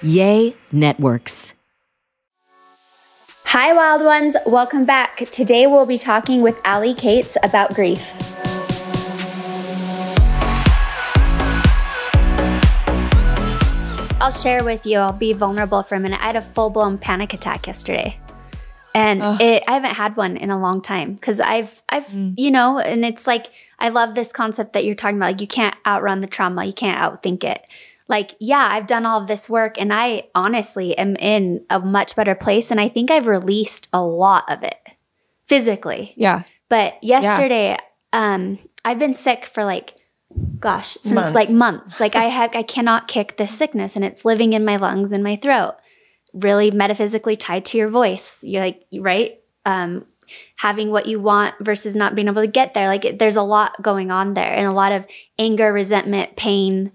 Yay Networks. Hi, Wild Ones. Welcome back. Today we'll be talking with Allie Cates about grief. I'll share with you, I'll be vulnerable for a minute. I had a full-blown panic attack yesterday. And I haven't had one in a long time because I've you know, and it's like, I love this concept that you're talking about. Like, you can't outrun the trauma. You can't outthink it. Like, yeah, I've done all of this work and I honestly am in a much better place. And I think I've released a lot of it physically. Yeah. But yesterday, I've been sick for since months. Like I cannot kick this sickness and it's living in my lungs and my throat. Really metaphysically tied to your voice. You're like, right? Having what you want versus not being able to get there. Like there's a lot going on there and a lot of anger, resentment, pain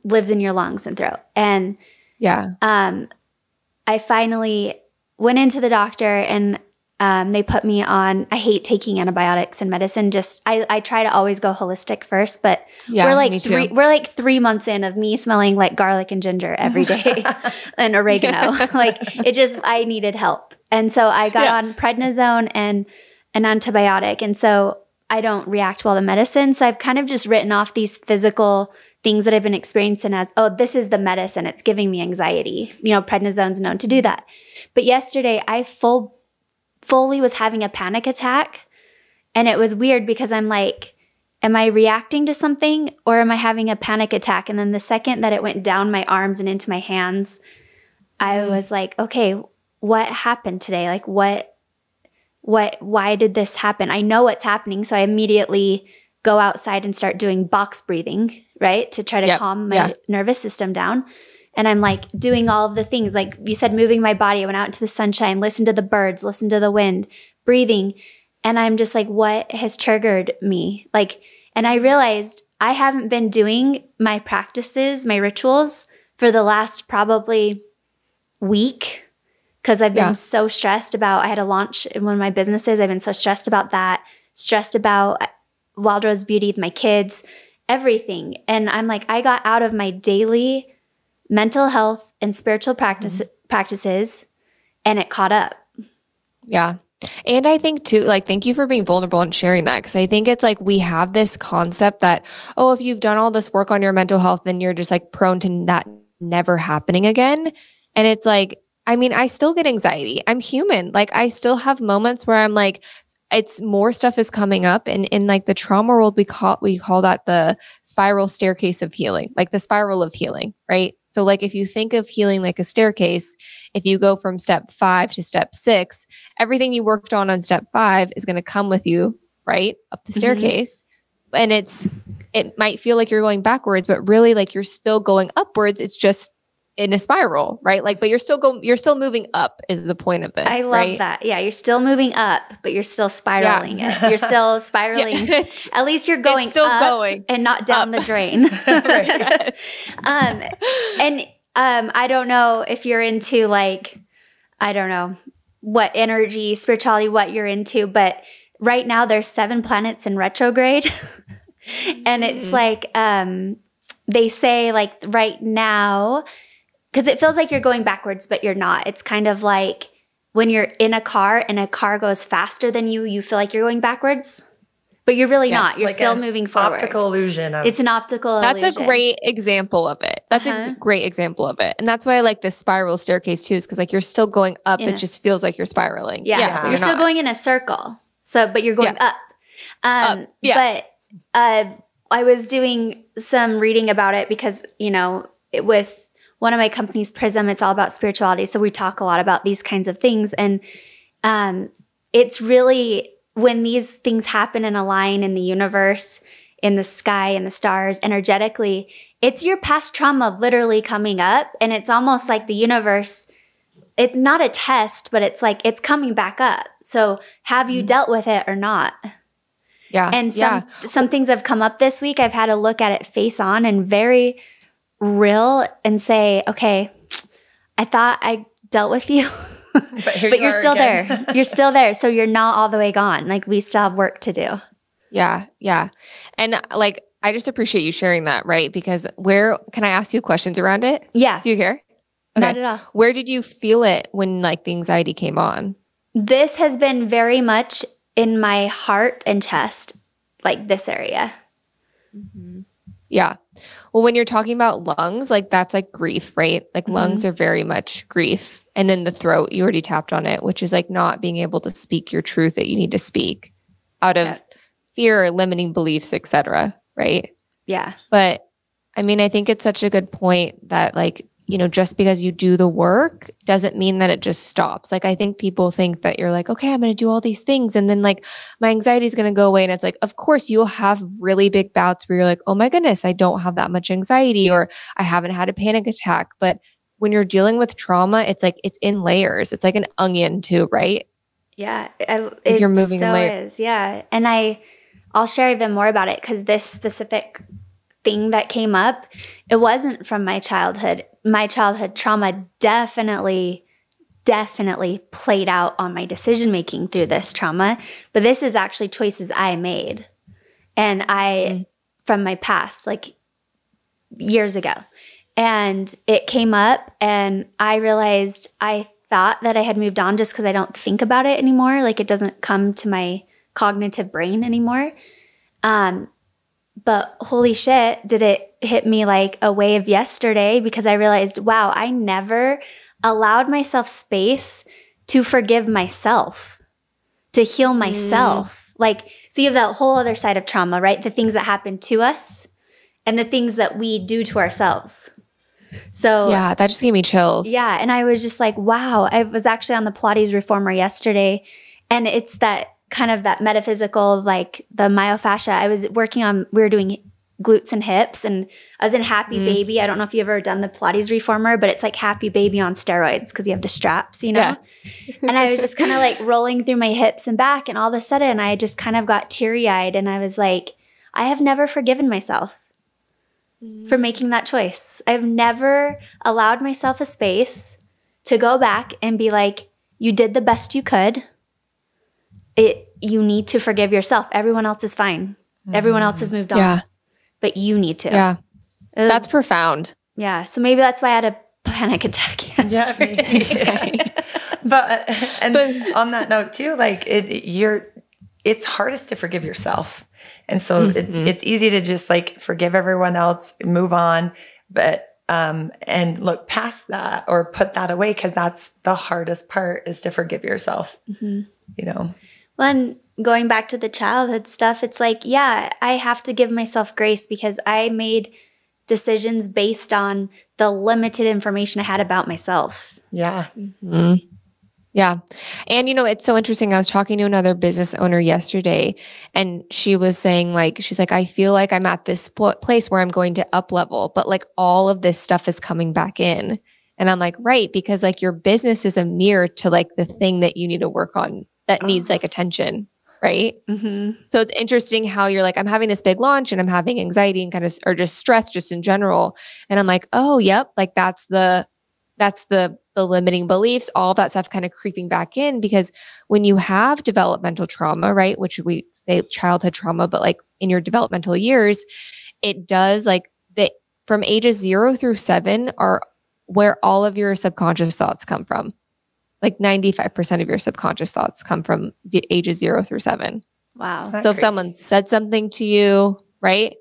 lives in your lungs and throat. And I finally went into the doctor and they put me on, I hate taking antibiotics and medicine. Just, I try to always go holistic first, but we're like 3 months in of me smelling like garlic and ginger every day and oregano. I needed help. And so I got on prednisone and an antibiotic. And so I don't react well to medicine. So I've kind of just written off these physical things that I've been experiencing as, oh, this is the medicine. It's giving me anxiety. You know, prednisone's known to do that. But yesterday I fully was having a panic attack. And it was weird because I'm like, am I reacting to something or am I having a panic attack? And then the second that it went down my arms and into my hands, I was like, okay, what happened today? Like why did this happen? I know what's happening. So I immediately go outside and start doing box breathing, right? To try to calm my nervous system down. And I'm like doing all of the things, like you said, moving my body. I went out into the sunshine, listened to the birds, listened to the wind, breathing. And I'm just like, what has triggered me? And I realized I haven't been doing my practices, my rituals for the last probably week because I've been so stressed about, I had a launch in one of my businesses. I've been so stressed about that, stressed about Wild Rose Beauty, my kids, everything. And I'm like, I got out of my daily mental health and spiritual practices and it caught up. Yeah. And I think too, thank you for being vulnerable and sharing that. Cause I think it's like, we have this concept that, oh, if you've done all this work on your mental health, then you're just like prone to that never happening again. And it's like, I mean, I still get anxiety. I'm human. Like I still have moments where I'm like, it's more stuff is coming up. And in like the trauma world, we call that the spiral staircase of healing, like the spiral of healing, right? So like if you think of healing like a staircase, if you go from step 5 to step 6, everything you worked on step 5 is going to come with you, right? Up the staircase. And it might feel like you're going backwards, but really like you're still going upwards. It's just in a spiral, right? Like, but you're still moving up is the point of this. I love that. Yeah. You're still moving up, but you're still spiraling it. You're still spiraling. At least you're going up and not down the drain. I don't know if you're into I don't know what energy, spirituality, what you're into, but right now there's 7 planets in retrograde. And it's they say right now, because it feels like you're going backwards, but you're not. It's kind of like when you're in a car and a car goes faster than you, you feel like you're going backwards, but you're really not. You're still moving forward. Optical illusion. It's an optical illusion. That's a great example of it. That's a great example of it. And that's why I like the spiral staircase too, is because like you're still going up. It just feels like you're spiraling. Yeah. But you're still going in a circle. But you're going up. But I was doing some reading about it because, with one of my companies, Prism, it's all about spirituality. So we talk a lot about these kinds of things. And it's really when these things happen and align in the universe, in the sky, in the stars, energetically, it's your past trauma literally coming up. And it's almost like the universe, it's not a test, but it's like it's coming back up. So have you dealt with it or not? Yeah. And some things have come up this week. I've had to look at it face on and very real and say, okay, I thought I dealt with you, but you're still there. You're still there. So you're not all the way gone. Like we still have work to do. Yeah. Yeah. And like I just appreciate you sharing that, right? Because can I ask you questions around it? Yeah. Do you care? Okay. Not at all. Where did you feel it when like the anxiety came on? This has been very much in my heart and chest, like this area. Mm-hmm. Yeah. Well, when you're talking about lungs, like that's like grief, right? Like lungs are very much grief. And then the throat, you already tapped on it, which is like not being able to speak your truth that you need to speak out of fear or limiting beliefs, etc. Right? Yeah. But I mean, I think it's such a good point that like, you know, just because you do the work doesn't mean that it just stops. Like, I think people think that you're like, okay, I'm going to do all these things. And then like my anxiety is going to go away. And it's like, of course you'll have really big bouts where you're like, oh my goodness, I don't have that much anxiety, or I haven't had a panic attack. But when you're dealing with trauma, it's like, it's in layers. It's like an onion too, right? Yeah. You're moving in layers. Yeah. And I'll share even more about it because this specific thing that came up, it wasn't from my childhood. My childhood trauma definitely played out on my decision making through this trauma. But this is actually choices I made. And from my past, like years ago. And it came up and I realized I thought that I had moved on just because I don't think about it anymore. Like it doesn't come to my cognitive brain anymore. But holy shit, did it hit me like a wave yesterday because I realized, wow, I never allowed myself space to forgive myself, to heal myself. Like, so you have that whole other side of trauma, right? The things that happen to us and the things that we do to ourselves. So yeah, that just gave me chills. Yeah. And I was just like, wow, I was actually on the Pilates reformer yesterday. And it's that kind of that metaphysical, like the myofascia. I was working on, we were doing glutes and hips and I was in Happy Baby. I don't know if you've ever done the Pilates reformer, but it's like Happy Baby on steroids because you have the straps, you know? Yeah. And I was just kind of like rolling through my hips and back and all of a sudden I just kind of got teary-eyed and I was like, I have never forgiven myself for making that choice. I've never allowed myself a space to go back and be like, you did the best you could. You need to forgive yourself. Everyone else is fine. Everyone else has moved on. Yeah. But you need to. Yeah. That's profound. Yeah. So maybe that's why I had a panic attack yesterday. Yeah. But on that note too, like it's hardest to forgive yourself. And so it's easy to just like forgive everyone else, move on, but and look past that or put that away because that's the hardest part is to forgive yourself. You know. Well, and going back to the childhood stuff, it's like, yeah, I have to give myself grace because I made decisions based on the limited information I had about myself. Yeah. Yeah. And, you know, it's so interesting. I was talking to another business owner yesterday and she was saying like, she's like, I feel like I'm at this place where I'm going to up level, but like all of this stuff is coming back in. And I'm like, right. Because like your business is a mirror to like the thing that you need to work on that needs like attention. Right. So it's interesting how you're like, I'm having this big launch and I'm having anxiety and kind of, or just stress just in general. And I'm like, oh, yep. Like that's the limiting beliefs, all that stuff kind of creeping back in because when you have developmental trauma, right, which we say childhood trauma, but like in your developmental years, it does like from ages 0 through 7 are where all of your subconscious thoughts come from. Like 95% of your subconscious thoughts come from ages 0 through 7. Wow. So if someone said something to you, right,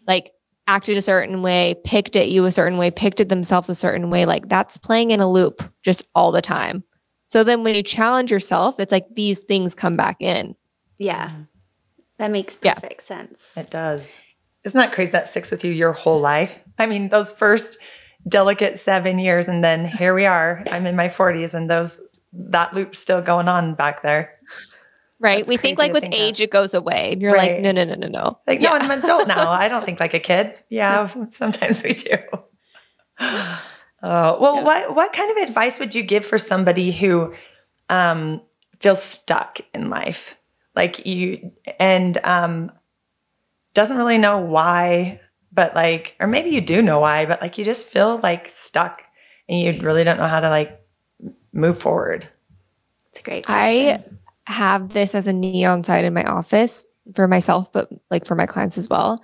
like acted a certain way, picked at you a certain way, picked at themselves a certain way, like that's playing in a loop just all the time. So then when you challenge yourself, it's like these things come back in. Yeah. That makes perfect sense. It does. Isn't that crazy that sticks with you your whole life? I mean, those first delicate 7 years and then here we are, I'm in my 40s and that loop's still going on back there. Right. That's we think like with age, it goes away. And you're like, no. Like, no, I'm an adult now. I don't think like a kid. Yeah, sometimes we do. What kind of advice would you give for somebody who feels stuck in life? Like doesn't really know why, but like, or maybe you do know why, but like you just feel like stuck and you really don't know how to like move forward. It's a great question. I have this as a neon sign in my office for myself, but like for my clients as well.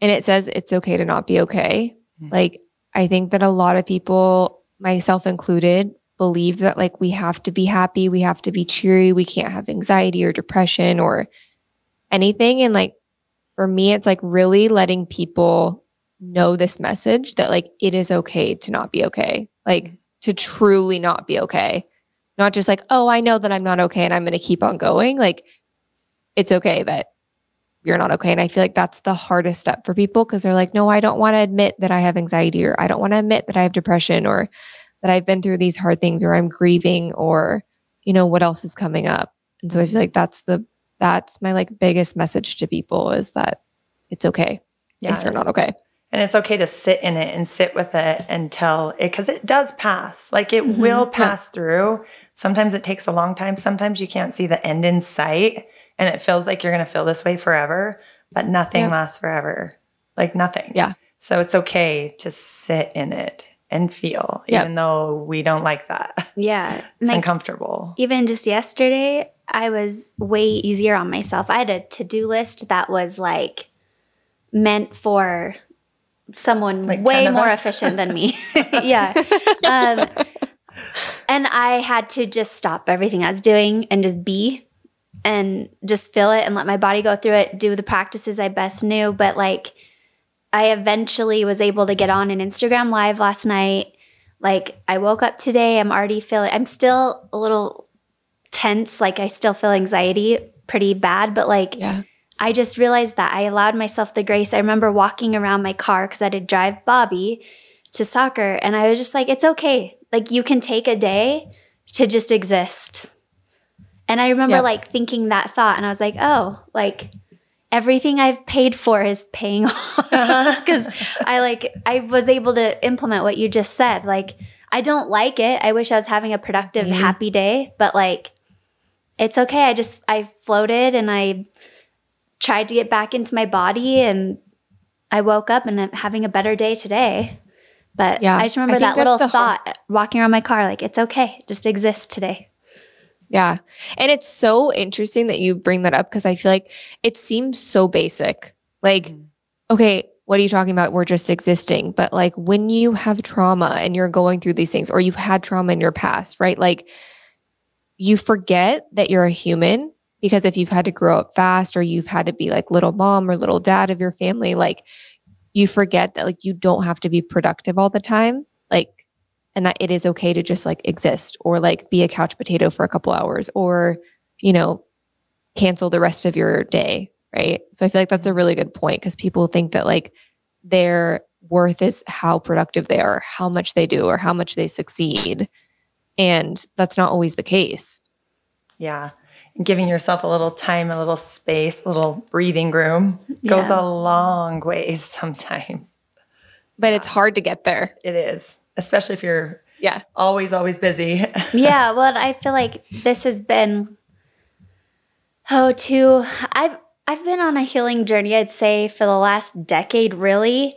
and it says it's okay to not be okay. Like, I think that a lot of people, myself included, believe that like we have to be happy, we have to be cheery, we can't have anxiety or depression or anything. And like, for me, it's like really letting people know this message that like it is okay to not be okay, like to truly not be okay. Not just like, oh, I know that I'm not okay and I'm going to keep on going. Like, it's okay that you're not okay. And I feel like that's the hardest step for people because they're like, no, I don't want to admit that I have anxiety, or I don't want to admit that I have depression, or that I've been through these hard things, or I'm grieving, or, you know, what else is coming up. And so I feel like that's my like biggest message to people, is that it's okay if you're not okay. And it's okay to sit in it and sit with it until it, because it does pass. Like it will pass through. Sometimes it takes a long time. Sometimes you can't see the end in sight and it feels like you're going to feel this way forever, but nothing lasts forever. Like nothing. Yeah. So it's okay to sit in it and feel, even though we don't like that. Yeah. It's uncomfortable. Even just yesterday, I was way easier on myself. I had a to-do list that was like meant for someone like way more efficient than me. Yeah. And I had to just stop everything I was doing and just be and just feel it and let my body go through it, do the practices I best knew. But like, I eventually was able to get on an Instagram Live last night. Like, I woke up today, I'm still a little tense. Like, I still feel anxiety pretty bad, but like, I just realized that I allowed myself the grace. I remember walking around my car because I had to drive Bobby to soccer. And I was just like, it's okay. Like, you can take a day to just exist. And I remember like thinking that thought, and I was like, oh, like everything I've paid for is paying off. Because I was able to implement what you just said. Like, I don't like it. I wish I was having a productive, happy day, but like, it's okay. I floated and I tried to get back into my body, and I woke up and I'm having a better day today. But I just remember that little thought walking around my car, like, it's okay. Just exist today. Yeah. And it's so interesting that you bring that up, because I feel like it seems so basic. Like, okay, what are you talking about? We're just existing. But like, when you have trauma and you're going through these things, or you've had trauma in your past, right? Like, you forget that you're a human, because if you've had to grow up fast, or you've had to be like little mom or little dad of your family, like, you forget that like you don't have to be productive all the time. Like, and that it is okay to just like exist, or like be a couch potato for a couple hours, or, you know, cancel the rest of your day. Right. So I feel like that's a really good point, because people think that like their worth is how productive they are, how much they do, or how much they succeed. And that's not always the case. Yeah. And giving yourself a little time, a little space, a little breathing room goes a long ways sometimes. But it's hard to get there. It is. Especially if you're always busy. Yeah. Well, I feel like this has been, I've been on a healing journey, I'd say, for the last decade, really.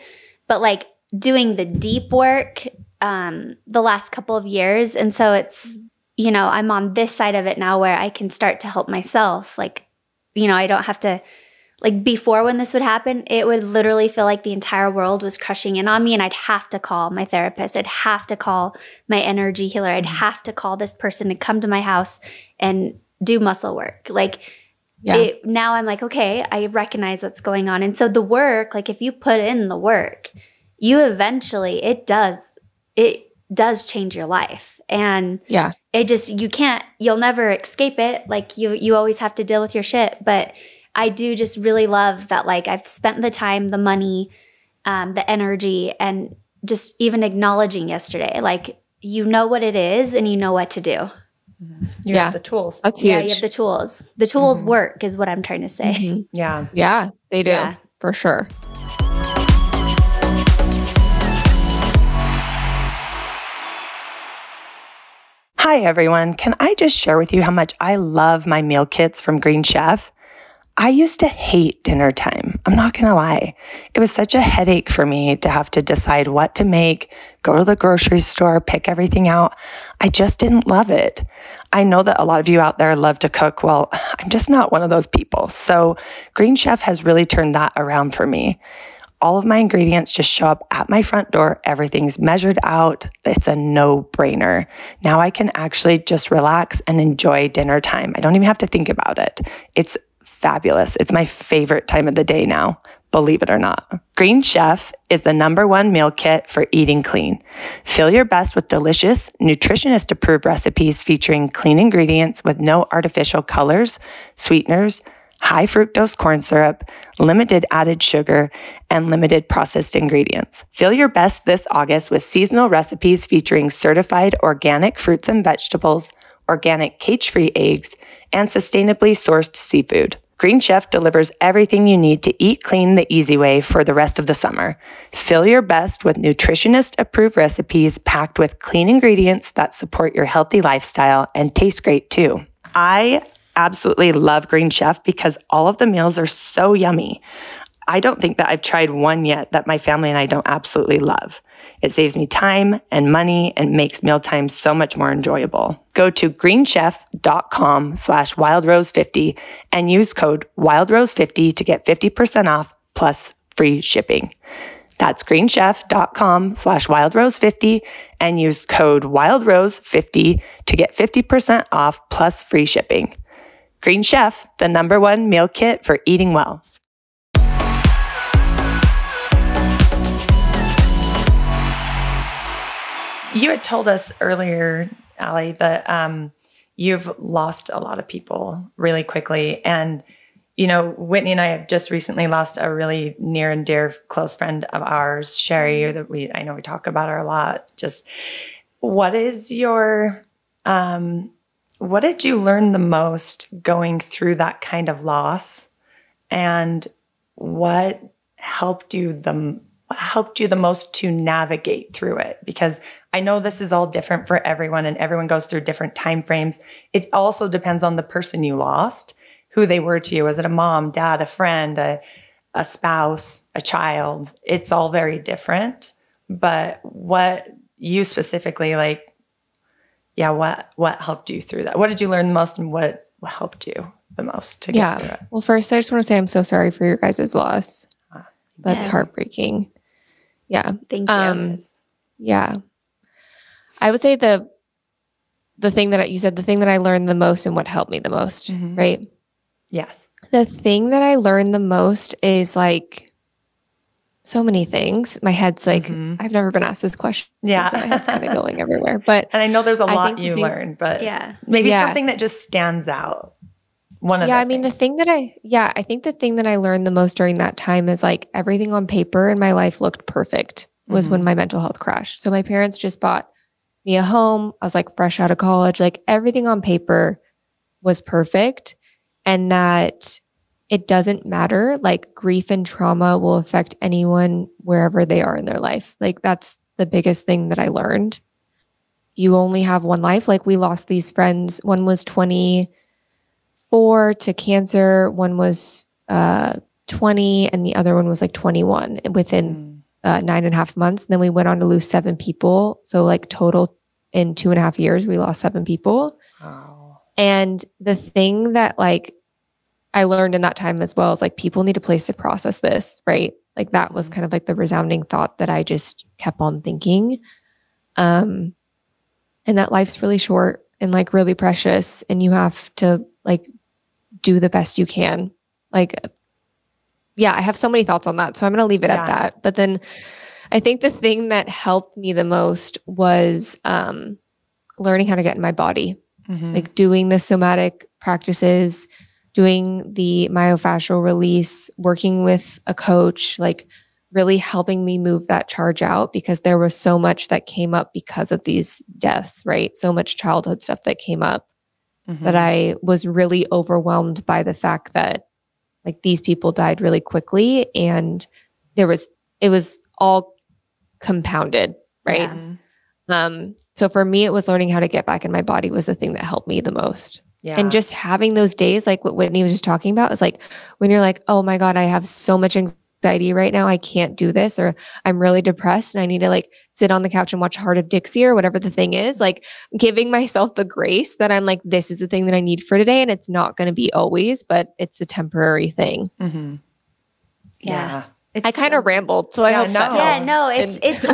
But like doing the deep work the last couple of years. And so it's, you know, I'm on this side of it now where I can start to help myself. Like, you know, I don't have to, like before when this would happen, it would literally feel like the entire world was crushing in on me, and I'd have to call my therapist. I'd have to call my energy healer. I'd have to call this person to come to my house and do muscle work. Like now I'm like, okay, I recognize what's going on. And so the work, like if you put in the work, you eventually, it does change your life. And it just, you'll never escape it. Like you always have to deal with your shit. But I do just really love that, like, I've spent the time, the money, the energy, and just even acknowledging yesterday, like, you know what it is and you know what to do. You have the tools. That's huge. Yeah, you have the tools. The tools work is what I'm trying to say. Mm-hmm. Yeah. Yeah, they do. Yeah. For sure. Hi, everyone. Can I just share with you how much I love my meal kits from Green Chef? I used to hate dinner time. I'm not going to lie. It was such a headache for me to have to decide what to make, go to the grocery store, pick everything out. I just didn't love it. I know that a lot of you out there love to cook. Well, I'm just not one of those people. So Green Chef has really turned that around for me. all of my ingredients just show up at my front door. Everything's measured out. It's a no-brainer. Now I can actually just relax and enjoy dinner time. I don't even have to think about it. It's fabulous. It's my favorite time of the day now, believe it or not. Green Chef is the #1 meal kit for eating clean. Feel your best with delicious, nutritionist-approved recipes featuring clean ingredients with no artificial colors, sweeteners, high fructose corn syrup, limited added sugar, and limited processed ingredients. Feel your best this August with seasonal recipes featuring certified organic fruits and vegetables, organic cage-free eggs, and sustainably sourced seafood. Green Chef delivers everything you need to eat clean the easy way for the rest of the summer. Feel your best with nutritionist-approved recipes packed with clean ingredients that support your healthy lifestyle and taste great too. I absolutely love Green Chef because all of the meals are so yummy. I don't think that I've tried one yet that my family and I don't absolutely love. It saves me time and money and makes mealtime so much more enjoyable. Go to greenchef.com/wildrose50 and use code wildrose50 to get 50% off plus free shipping. That's greenchef.com/wildrose50 and use code wildrose50 to get 50% off plus free shipping. Green Chef, the #1 meal kit for eating well. You had told us earlier, Allie, that you've lost a lot of people really quickly. And, you know, Whitney and I have just recently lost a really near and dear close friend of ours, Sherry, that I know we talk about her a lot. Just what is your, what did you learn the most going through that kind of loss? And what helped you the most to navigate through it? Because I know this is all different for everyone and everyone goes through different time frames. It also depends on the person you lost, who they were to you. Was it a mom, dad, a friend, a spouse, a child? It's all very different. But what you specifically what helped you through that? What did you learn the most and what helped you the most to get through it? Well, first, I just want to say I'm so sorry for your guys' loss. That's heartbreaking. Yeah. Thank you. Yeah. I would say the thing that you said, the thing that I learned the most and what helped me the most, right? Yes. The thing that I learned the most is like so many things. My head's like, I've never been asked this question. Yeah. So my head's kind of going everywhere. But and I know there's a lot you learned, but maybe something that just stands out. I think the thing that I learned the most during that time is like everything on paper in my life looked perfect was when my mental health crashed. So my parents just bought me a home. I was like fresh out of college. Like everything on paper was perfect, and that it doesn't matter. Like grief and trauma will affect anyone wherever they are in their life. Like that's the biggest thing that I learned. You only have one life. Like we lost these friends. One was 24 to cancer. One was 20 and the other one was like 21 within 9.5 months. And then we went on to lose 7 people. So like total in 2.5 years, we lost 7 people. Wow. And the thing that like I learned in that time as well is like people need a place to process this, right? Like that was kind of like the resounding thought that I just kept on thinking. And that life's really short and like really precious, and you have to like do the best you can. Like, I have so many thoughts on that. So I'm going to leave it at that. But then I think the thing that helped me the most was learning how to get in my body, like doing the somatic practices, doing the myofascial release, working with a coach, like really helping me move that charge out, because there was so much that came up because of these deaths, right? So much childhood stuff that came up that I was really overwhelmed by the fact that like these people died really quickly, and it was all compounded, right? So for me, it was learning how to get back in my body was the thing that helped me the most. Yeah. And just having those days, like what Whitney was just talking about, is like when you're like, oh my God, I have so much anxiety right now. I can't do this, or I'm really depressed and I need to like sit on the couch and watch Heart of Dixie or whatever the thing is, like giving myself the grace that I'm like, this is the thing that I need for today. And it's not going to be always, but it's a temporary thing. Yeah. I kind of rambled, so I hope that. Yeah, no,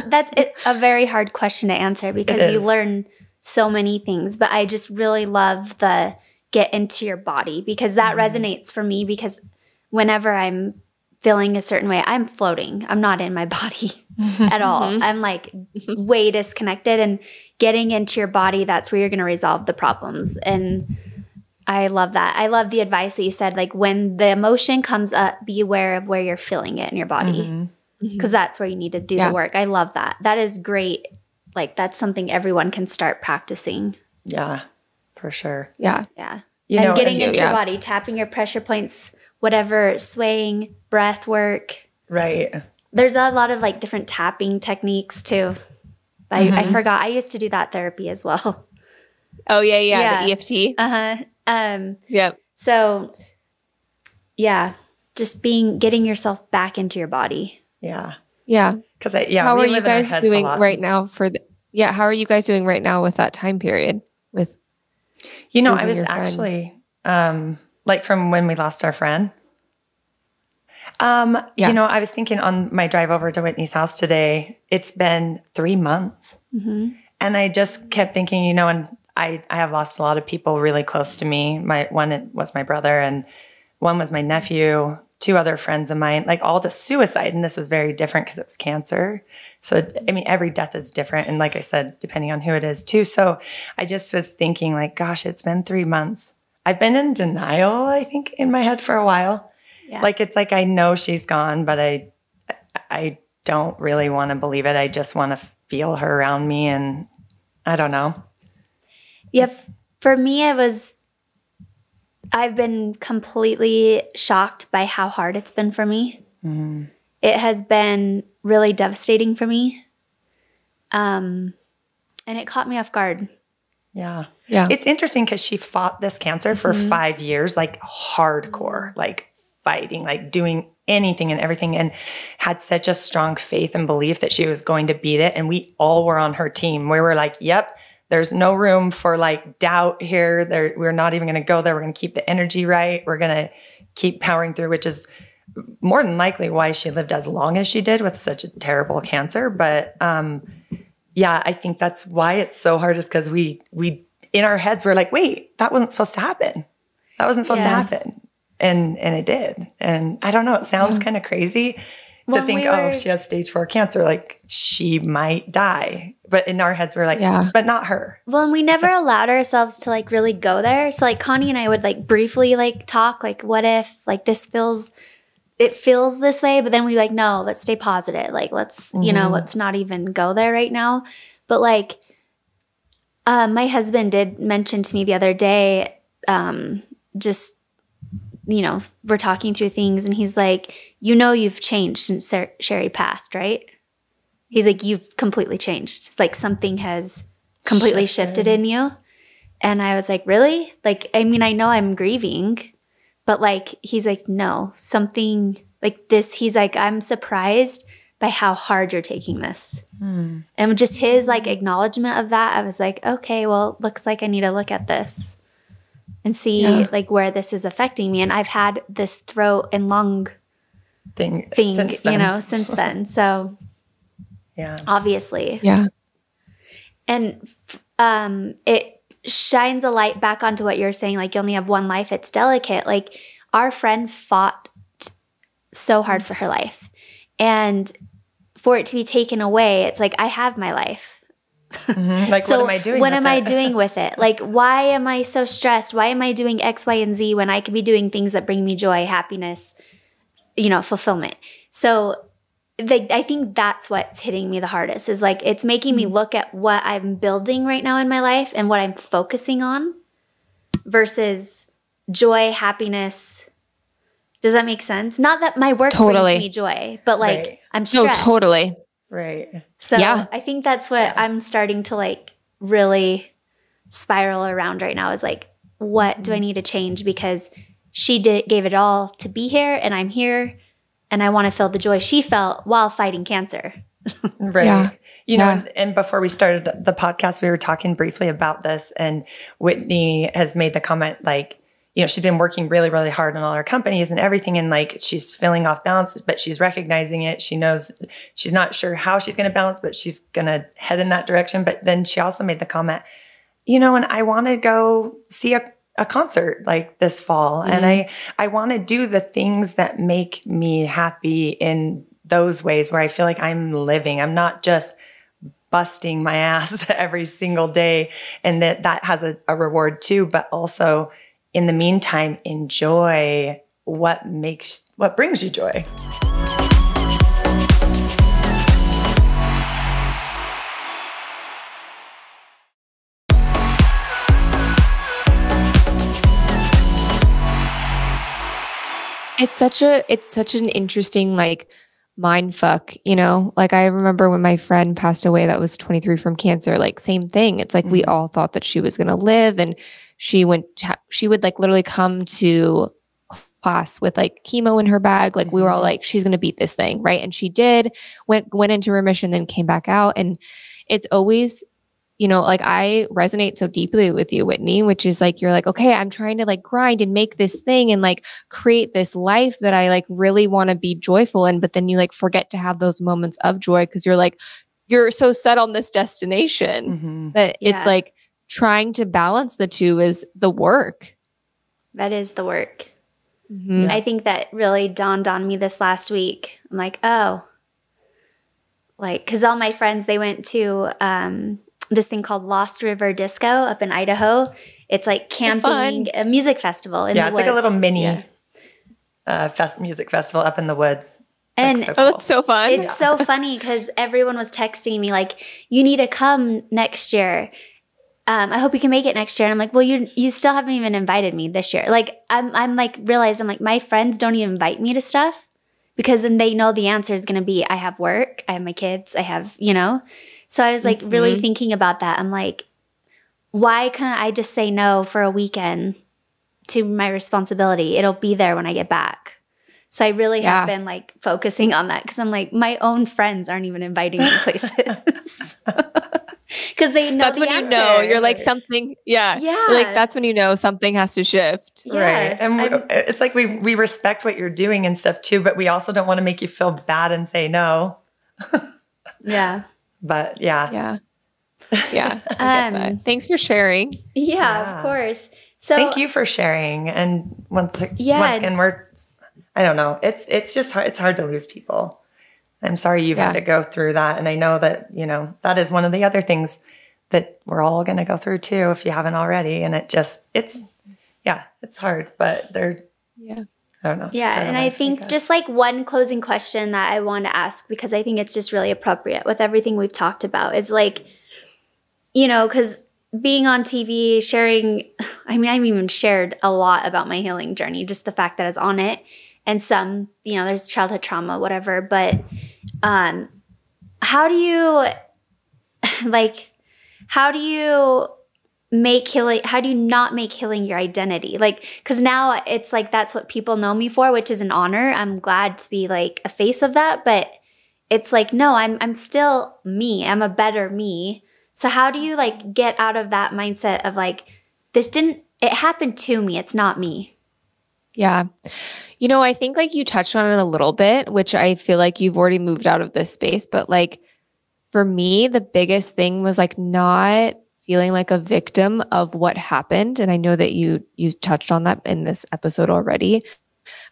that's a very hard question to answer because you learn so many things. But I just really love the get into your body because that resonates for me because whenever I'm feeling a certain way, I'm floating. I'm not in my body at all. I'm like way disconnected, and getting into your body, that's where you're going to resolve the problems. And I love that. I love the advice that you said, like when the emotion comes up, be aware of where you're feeling it in your body because that's where you need to do the work. I love that. That is great. Like that's something everyone can start practicing. Yeah, for sure. Yeah. Yeah. And getting into your body, tapping your pressure points, whatever, swaying, breath work. Right. There's a lot of like different tapping techniques too. I forgot. I used to do that therapy as well. Oh yeah. The EFT. Yep. So yeah, just getting yourself back into your body. Yeah. Yeah. Because how are you guys doing right now how are you guys doing right now with that time period with I was actually like from when we lost our friend. I was thinking on my drive over to Whitney's house today, it's been 3 months. And I just kept thinking, and I have lost a lot of people really close to me. One was my brother and one was my nephew, 2 other friends of mine, like all to suicide. And this was very different because it was cancer. So, every death is different. And like I said, depending on who it is too. So I just was thinking like, gosh, it's been 3 months. I've been in denial, I think, in my head for a while. Yeah. Like, it's like, I know she's gone, but I don't really want to believe it. I just want to feel her around me. And I don't know. Yeah. For me, I've been completely shocked by how hard it's been for me. It has been really devastating for me. And it caught me off guard. Yeah. It's interesting because she fought this cancer for 5 years, like hardcore, like fighting, like doing anything and everything, and had such a strong faith and belief that she was going to beat it. And we all were on her team. We were like, yep, there's no room for like doubt here. We're not even going to go there. We're going to keep the energy right. We're going to keep powering through, which is more than likely why she lived as long as she did with such a terrible cancer. But I think that's why it's so hard, is because we in our heads, we're like, wait, that wasn't supposed to happen. That wasn't supposed to happen. And it did. And I don't know, it sounds kind of crazy to think, she has stage 4 cancer. Like she might die. But in our heads, we're like, but not her. Well, and we never allowed ourselves to like really go there. So like Connie and I would like briefly like talk, like what if like it feels this way, but then we like, no, let's stay positive. Like let's, let's not even go there right now. But like my husband did mention to me the other day, just, we're talking through things and he's like, you've changed since Sherry passed, right? He's like, you've completely changed. It's like something has completely shifted in you. And I was like, really? Like, I know I'm grieving, but like, he's like, no, something like this. He's like, I'm surprised by how hard you're taking this. And just his like acknowledgement of that, I was like, okay, well, looks like I need to look at this and see like where this is affecting me. And I've had this throat and lung thing since then. So obviously. Yeah. And it shines a light back onto what you're saying. Like you only have one life. It's delicate. Like our friend fought so hard for her life, and for it to be taken away, it's like, I have my life. Like, so what am I doing? What am I doing with it? Like, why am I so stressed? Why am I doing X, Y, and Z when I could be doing things that bring me joy, happiness, fulfillment? So I think that's what's hitting me the hardest, is like, it's making me look at what I'm building right now in my life and what I'm focusing on versus joy, happiness. Does that make sense? Not that my work brings me joy, but like I'm stressed. No, totally. Right. So I think that's what I'm starting to like really spiral around right now, is like, what do I need to change? Because she gave it all to be here, and I'm here, and I want to feel the joy she felt while fighting cancer. Right. Yeah. And before we started the podcast, we were talking briefly about this, and Whitney has made the comment like, she's been working really, really hard on all her companies and everything. And like, she's feeling off balance, but she's recognizing it. She knows she's not sure how she's going to balance, but she's going to head in that direction. But then she also made the comment, and I want to go see a concert like this fall. Mm-hmm. And I want to do the things that make me happy in those ways where I feel like I'm living. I'm not just busting my ass every single day. And that has a reward too, but also in the meantime, enjoy what brings you joy. It's such an interesting like mind fuck, like I remember when my friend passed away that was 23 from cancer, like same thing. It's like we all thought that she was going to live, and she would like literally come to class with like chemo in her bag. Like we were all like, she's going to beat this thing. Right. And she did, went into remission, then came back out. And it's always, like I resonate so deeply with you, Whitney, which is like, you're like, okay, I'm trying to like grind and make this thing and like create this life that I like really want to be joyful in. But then you like forget to have those moments of joy because you're so set on this destination that it's like trying to balance the two is the work. That is the work. Mm-hmm. Yeah. I think that really dawned on me this last week. I'm like, oh, like, because all my friends, they went to this thing called Lost River Disco up in Idaho. It's like camping, a music festival in the woods. Like a little mini music festival up in the woods. And so cool. Oh, it's so fun. It's so funny because everyone was texting me like, you need to come next year. I hope you can make it next year. And I'm like, well, you still haven't even invited me this year. Like I'm like realized I'm like, my friends don't even invite me to stuff because then they know the answer is going to be, I have work, I have my kids, I have, So I was like really thinking about that. I'm like, why can't I just say no for a weekend to my responsibility? It'll be there when I get back. So I really have been like focusing on that because I'm like, my own friends aren't even inviting me places. Because they know that's when answer. You know you're like something. Yeah. Like that's when you know something has to shift. Yeah. Right. And it's like we respect what you're doing and stuff too, but we also don't want to make you feel bad and say no. Yeah. But yeah. Thanks for sharing. Yeah, of course. So thank you for sharing. And once again, I don't know. It's just hard. It's hard to lose people. I'm sorry you've had to go through that. And I know that, that is one of the other things that we're all going to go through too, if you haven't already. And it's hard, but I don't know. Yeah. And I think just like one closing question that I want to ask, because I think it's just really appropriate with everything we've talked about is like, because being on TV, sharing, I've even shared a lot about my healing journey, just the fact that I was on it. And some, there's childhood trauma, whatever. But how do you make healing, how do you not make healing your identity? Like, because now it's like, that's what people know me for, which is an honor. I'm glad to be like a face of that. But it's like, no, I'm still me. I'm a better me. So how do you like get out of that mindset of like, it happened to me. It's not me. Yeah. I think like you touched on it a little bit, which I feel like you've already moved out of this space. But like for me, the biggest thing was like not feeling like a victim of what happened. And I know that you touched on that in this episode already.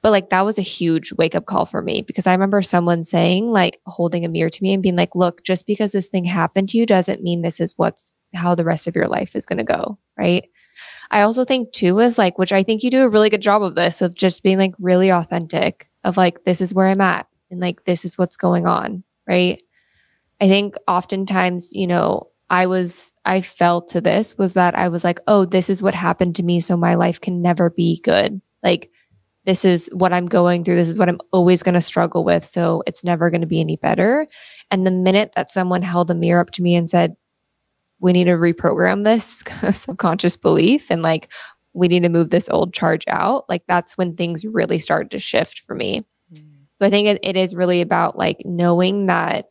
But like that was a huge wake up call for me because I remember someone saying like holding a mirror to me and being like, look, just because this thing happened to you doesn't mean this is how the rest of your life is going to go. Right. I also think too is like, which I think you do a really good job of this, of just being like really authentic of like, this is where I'm at and like, this is what's going on. Right. I think oftentimes, I felt to this was that I was like, oh, this is what happened to me. So my life can never be good. Like, this is what I'm going through. This is what I'm always going to struggle with. So it's never going to be any better. And the minute that someone held a mirror up to me and said, we need to reprogram this subconscious belief and like, we need to move this old charge out. Like that's when things really started to shift for me. So I think it is really about like knowing that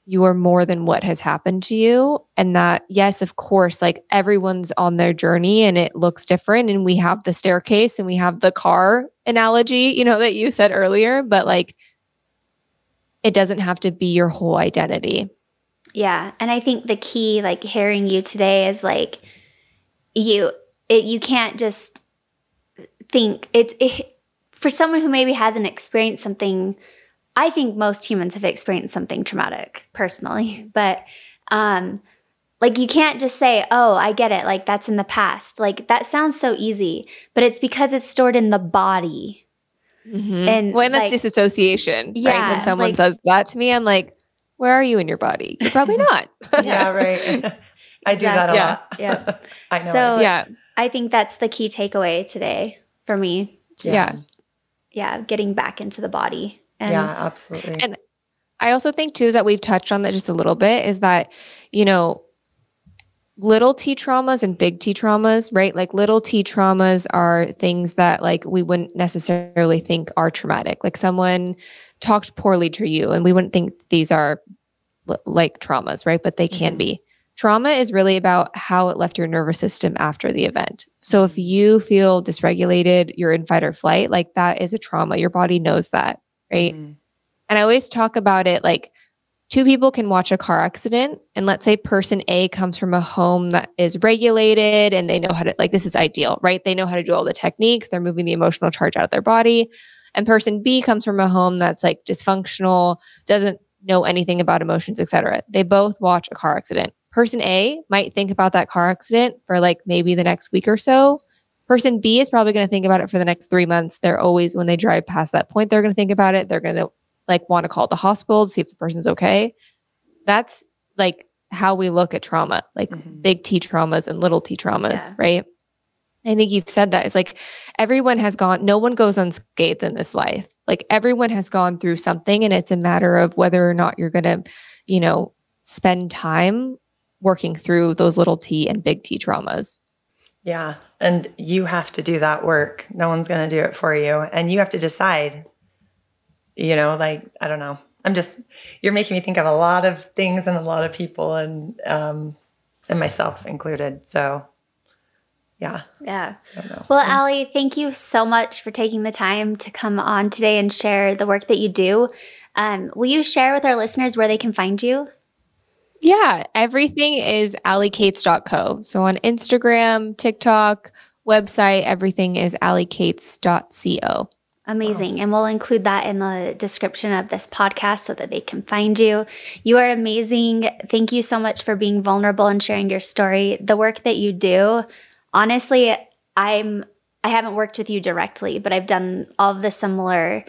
you are more than what has happened to you. And that, yes, of course, like everyone's on their journey and it looks different. And we have the staircase and we have the car analogy, that you said earlier, but like, it doesn't have to be your whole identity. Yeah. And I think the key, like hearing you today is like, you can't just think for someone who maybe hasn't experienced something. I think most humans have experienced something traumatic personally, but like you can't just say, oh, I get it. Like that's in the past. Like that sounds so easy, but it's because it's stored in the body. Mm-hmm. And that's like, disassociation, right? When someone says that to me, I'm like, where are you in your body? You're probably not. Yeah, right. I do that a lot. Yeah. I know. So I think that's the key takeaway today for me. Yeah. Getting back into the body. Yeah, absolutely. And I also think too, is that we've touched on that just a little bit, is that, little T traumas and big T traumas, right? Like little T traumas are things that like we wouldn't necessarily think are traumatic. Like someone talked poorly to you and we wouldn't think these are like traumas, right? But they can be. Trauma is really about how it left your nervous system after the event. So if you feel dysregulated, you're in fight or flight, like that is a trauma. Your body knows that, right? And I always talk about it like two people can watch a car accident, and let's say person A comes from a home that is regulated and they know how to, like, this is ideal, right? They know how to do all the techniques. They're moving the emotional charge out of their body. And person B comes from a home that's like dysfunctional, doesn't know anything about emotions, etc. They both watch a car accident. Person A might think about that car accident for like maybe the next week or so. Person B is probably going to think about it for the next 3 months. They're always, when they drive past that point, they're going to think about it. They're going to like want to call the hospital to see if the person's okay. That's like how we look at trauma, like big T traumas and little T traumas, right? I think you've said that. It's like everyone has gone, no one goes unscathed in this life. Like everyone has gone through something, and it's a matter of whether or not you're going to, spend time working through those little T and big T traumas. Yeah. And you have to do that work. No one's going to do it for you. And you have to decide, like, I don't know. You're making me think of a lot of things and a lot of people and myself included. So yeah. Yeah. Well, Allie, thank you so much for taking the time to come on today and share the work that you do. Will you share with our listeners where they can find you? Yeah, everything is alliecates.co. So on Instagram, TikTok, website, everything is alliecates.co. Amazing. And we'll include that in the description of this podcast so that they can find you. You are amazing. Thank you so much for being vulnerable and sharing your story. The work that you do, honestly, I haven't worked with you directly, but I've done all of the similar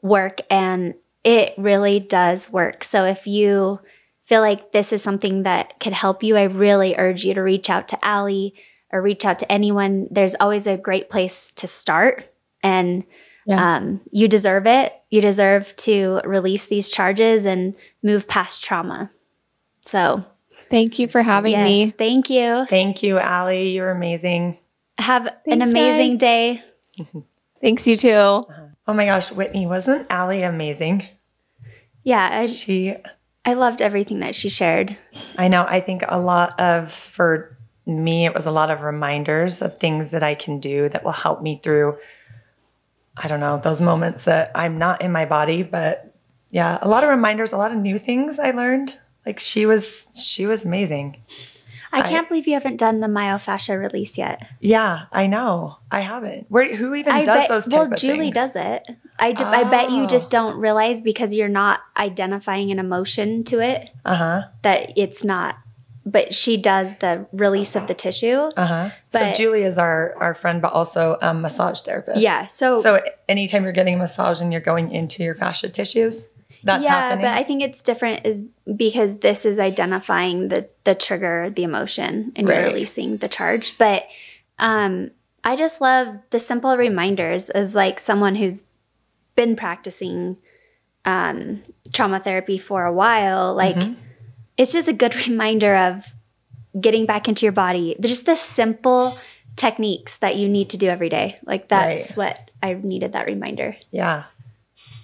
work, and it really does work. So if you feel like this is something that could help you, I really urge you to reach out to Allie or reach out to anyone. There's always a great place to start, and you deserve it. You deserve to release these charges and move past trauma. So thank you for having me. Thank you. Thank you, Allie. You're amazing. Have an amazing day. Thanks, you too. Oh my gosh, Whitney, wasn't Allie amazing? Yeah. I loved everything that she shared. I know. I think for me, it was a lot of reminders of things that I can do that will help me through, I don't know, those moments that I'm not in my body. But yeah, a lot of reminders, a lot of new things I learned. Like she was amazing. I can't believe you haven't done the myofascia release yet. Yeah, I know. I haven't. Who even does those type of things? Well, Julie does it. I bet you just don't realize because you're not identifying an emotion to it that it's not. But she does the release of the tissue. So Julie is our friend, but also a massage therapist. Yeah. So anytime you're getting a massage and you're going into your fascia tissues, that's happening? But I think it's different is because this is identifying the trigger, the emotion, and you're releasing the charge. But I just love the simple reminders as like someone who's been practicing trauma therapy for a while. Like it's just a good reminder of getting back into your body. Just the simple techniques that you need to do every day. Like that's what I needed, that reminder. Yeah.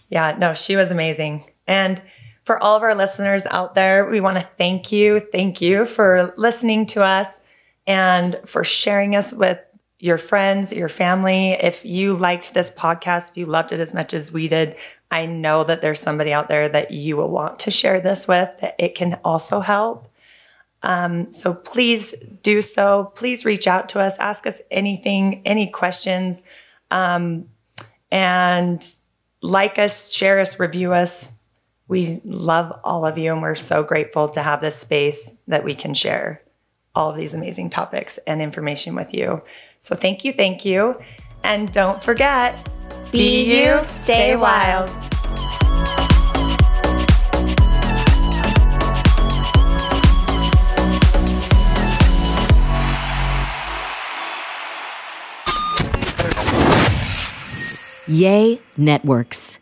Yeah, no, she was amazing. And for all of our listeners out there, we want to thank you. Thank you for listening to us and for sharing us with your friends, your family. If you liked this podcast, if you loved it as much as we did, I know that there's somebody out there that you will want to share this with, that it can also help. So please do so. Please reach out to us. Ask us anything, any questions, and like us, share us, review us. We love all of you, and we're so grateful to have this space that we can share all of these amazing topics and information with you. So thank you. And don't forget, be you, stay wild. Yay Networks.